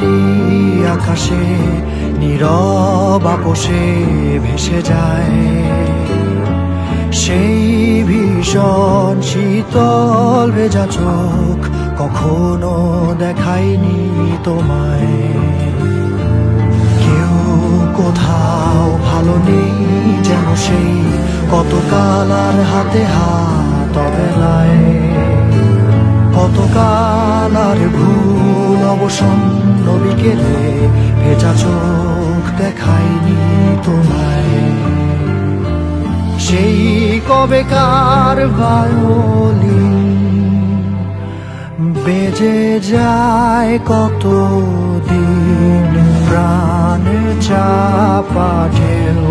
তোমারই আকাশে নীরব আপোষে ভেসে যায় সেই ভীষণ শীতল ভেজা চোখ কখনো দেখায়নি তোমায়। কেউ কোথাও ভালো নেই যেন সেই কতকাল আর হাতে হাত অবেলায়, কতকাল আর ভুল অবসন্ন বিকেলে ভেজা চোখ দেখায়নি তোমায়। সেই কবেকার ভায়োলিন বেজে যায় কতদিন প্রাণে চাপা ঢেউ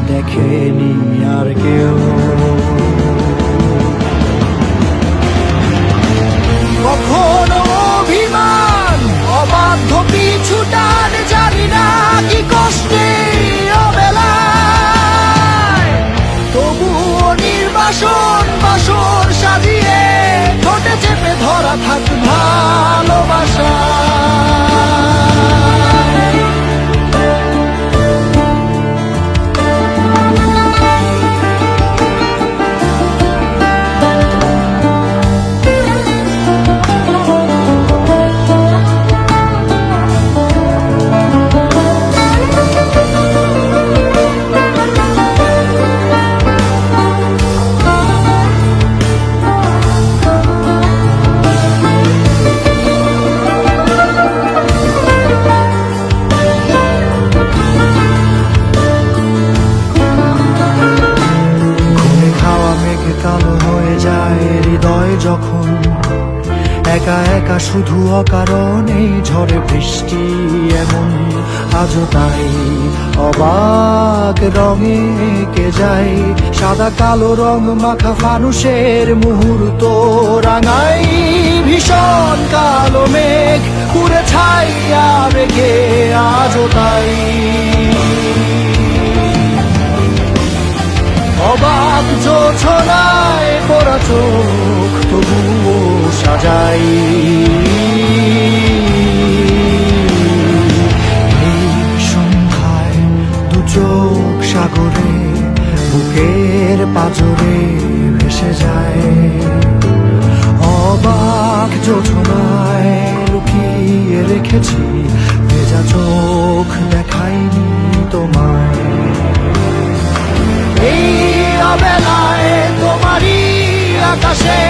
দেখেনি আর কেউ। কখনো অভিমান অবাধ্য পিছু টান জানি না কি কষ্টে অবেলায়, তবুও নির্বাসন বাসর সাজিয়ে ঠোঁটে চেপে ধরা থাক ভালোবাসা। কালো হয়ে যায় হৃদয় যখন একা একা শুধু অকারণে ঝড়ে বৃষ্টি এমন আজও তাই অবাক রঙে এঁকে যায় সাদা কালো রং মাখা ফানুষের মুহূর্ত রাঙাই ভীষণ কালো মেঘ পুরে ছাইয়া রেখে আজও তাই অবাক জোছনায় পড়া চোখ তবুও সাজাই এই সন্ধ্যায় দু চোখ সাগরে বুকের পাজরে ভেসে যায় অবাক জোছনায় লুকিয়ে রেখেছি ভেজা চোখ দেখাইনি তোমায়। এই অবেলায় তোমারই আকাশে